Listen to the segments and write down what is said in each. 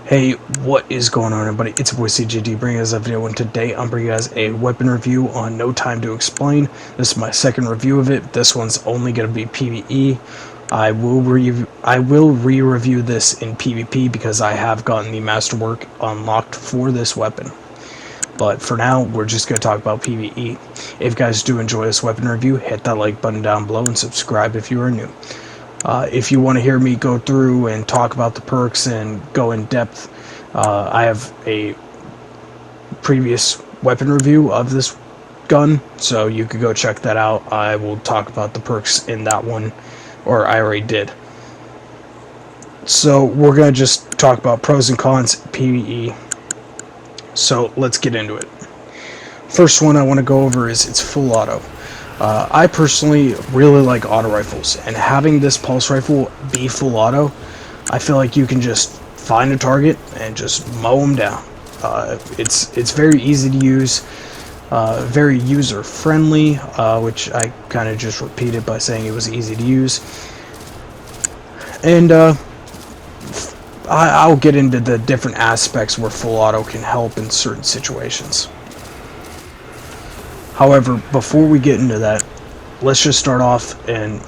Hey, what is going on, everybody? It's your boy CJD bringing us a video, and today I'm bringing you guys a weapon review on No Time to Explain. This is my second review of it. This one's only going to be PVE. I will re-review this in PvP because I have gotten the Masterwork unlocked for this weapon. But for now, we're just going to talk about PvE. If you guys do enjoy this weapon review, hit that like button down below and subscribe if you are new. If you want to hear me go through and talk about the perks and go in depth, I have a previous weapon review of this gun, so you could go check that out. I will talk about the perks in that one, or I already did. So we're going to just talk about pros and cons, PvE. So let's get into it. First one I want to go over is it's full auto. I personally really like auto rifles, and having this pulse rifle be full auto, I feel like you can just find a target and just mow them down. It's very easy to use, very user friendly, which I kind of just repeated by saying it was easy to use. And I'll get into the different aspects where full auto can help in certain situations. However, before we get into that, let's just start off and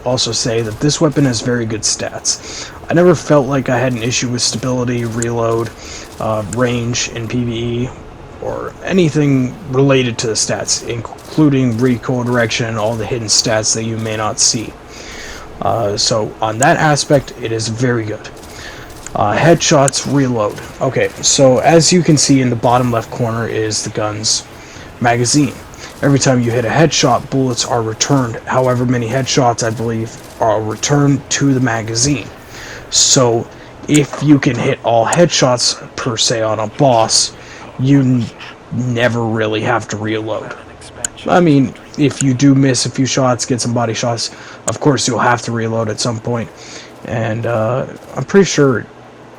also say that this weapon has very good stats. I never felt like I had an issue with stability, reload, range in PvE, or anything related to the stats, including recoil direction and all the hidden stats that you may not see. So on that aspect, it is very good. Headshots, reload. Okay, so as you can see in the bottom left corner is the gun's magazine. Every time you hit a headshot, bullets are returned. However many headshots, I believe, are returned to the magazine. So if you can hit all headshots, per se, on a boss, you never really have to reload. I mean, if you do miss a few shots, get some body shots, of course you'll have to reload at some point. And I'm pretty sure it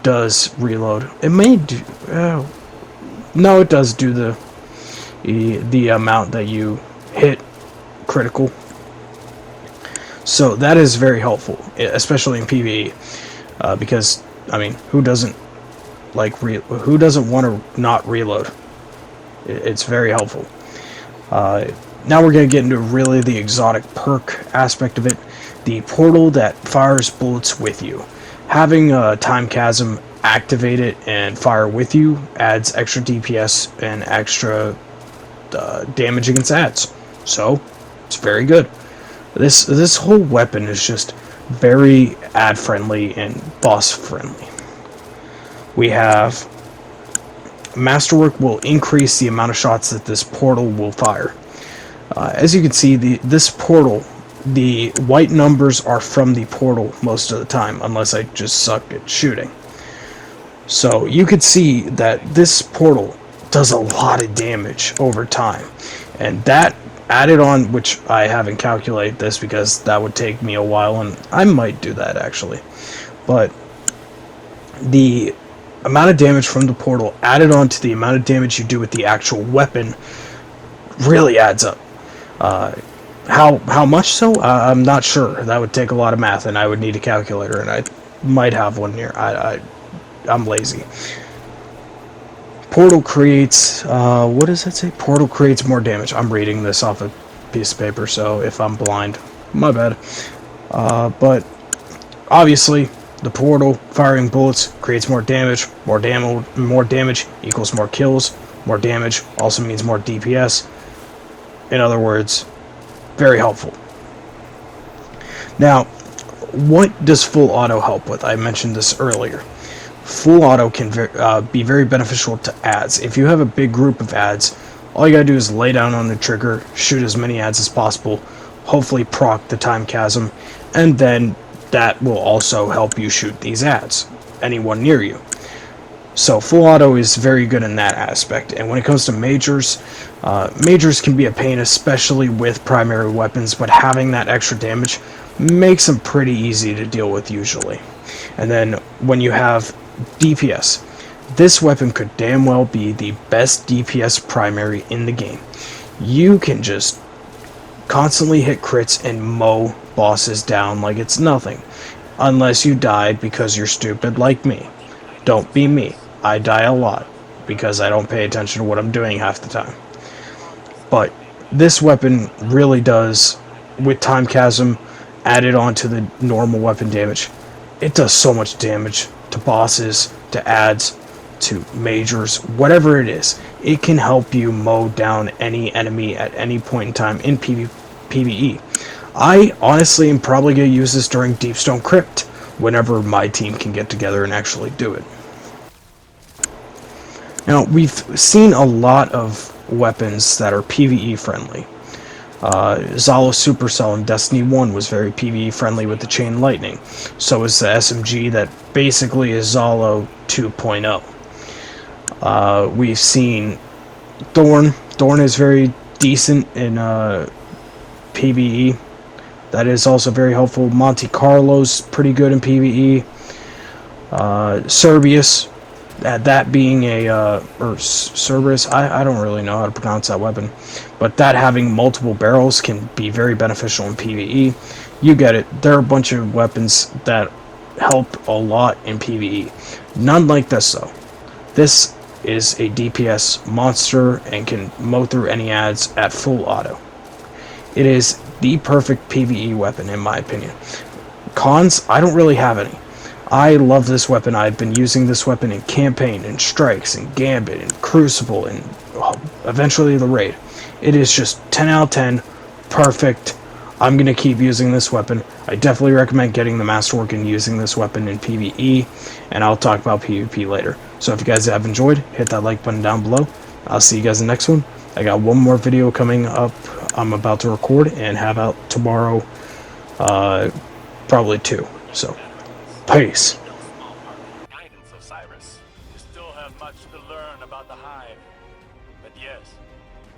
does reload. It may do... no, it does do the amount that you hit critical. So that is very helpful, especially in PvE, because I mean, who doesn't want to not reload? It's very helpful. Now we're going to get into really the exotic perk aspect of it. The portal that fires bullets with you. Having a time chasm activate it and fire with you adds extra DPS and extra damage against ads, so it's very good. This whole weapon is just very ad friendly and boss friendly. We have Masterwork will increase the amount of shots that this portal will fire. As you can see, this portal, the white numbers are from the portal most of the time, unless I just suck at shooting. So you could see that this portal does a lot of damage over time, and that added on, which I haven't calculated this because that would take me a while, and I might do that actually, but the amount of damage from the portal added on to the amount of damage you do with the actual weapon really adds up. How much so? I'm not sure. That would take a lot of math, and I would need a calculator, and I might have one here. I'm lazy. Portal creates, what does that say? Portal creates more damage. I'm reading this off a piece of paper, so if I'm blind, my bad. But obviously, the portal firing bullets creates more damage. More damage equals more kills. More damage also means more DPS. In other words, very helpful. Now, what does full auto help with? I mentioned this earlier. Full auto can be very beneficial to ads. If you have a big group of ads, all you gotta do is lay down on the trigger, shoot as many ads as possible, hopefully proc the time chasm, and then that will also help you shoot these ads, anyone near you. So full auto is very good in that aspect. And when it comes to majors, majors can be a pain, especially with primary weapons, but having that extra damage makes them pretty easy to deal with usually. And then when you have DPS, this weapon could damn well be the best DPS primary in the game. You can just constantly hit crits and mow bosses down like it's nothing, unless you died because you're stupid like me. Don't be me. I die a lot because I don't pay attention to what I'm doing half the time. But this weapon really does, with Time Chasm added onto the normal weapon damage, it does so much damage to bosses, to adds, to majors, whatever it is. It can help you mow down any enemy at any point in time in PvE. I honestly am probably going to use this during Deepstone Crypt, whenever my team can get together and actually do it. Now, we've seen a lot of weapons that are PvE friendly. Zalo Supercell in Destiny 1 was very PvE friendly with the Chain Lightning. So is the SMG that basically is Zalo 2.0. We've seen Thorn. Thorn is very decent in PvE. That is also very helpful. Monte Carlo's pretty good in PvE. Cerberus, that being a, or Cerberus, I don't really know how to pronounce that weapon, but that having multiple barrels can be very beneficial in PvE. You get it. There are a bunch of weapons that help a lot in PvE. None like this, though. This is a DPS monster and can mow through any adds at full auto. It is the perfect PvE weapon, in my opinion. Cons, I don't really have any. I love this weapon. I've been using this weapon in Campaign, and Strikes, and Gambit, and Crucible, and eventually the Raid. It is just 10 out of 10. Perfect. I'm going to keep using this weapon. I definitely recommend getting the Masterwork and using this weapon in PvE, and I'll talk about PvP later. So if you guys have enjoyed, hit that like button down below. I'll see you guys in the next one. I got one more video coming up I'm about to record and have out tomorrow, probably 2. So, peace. Guidance of Cyrus. You still have much to learn about the Hive. But yes,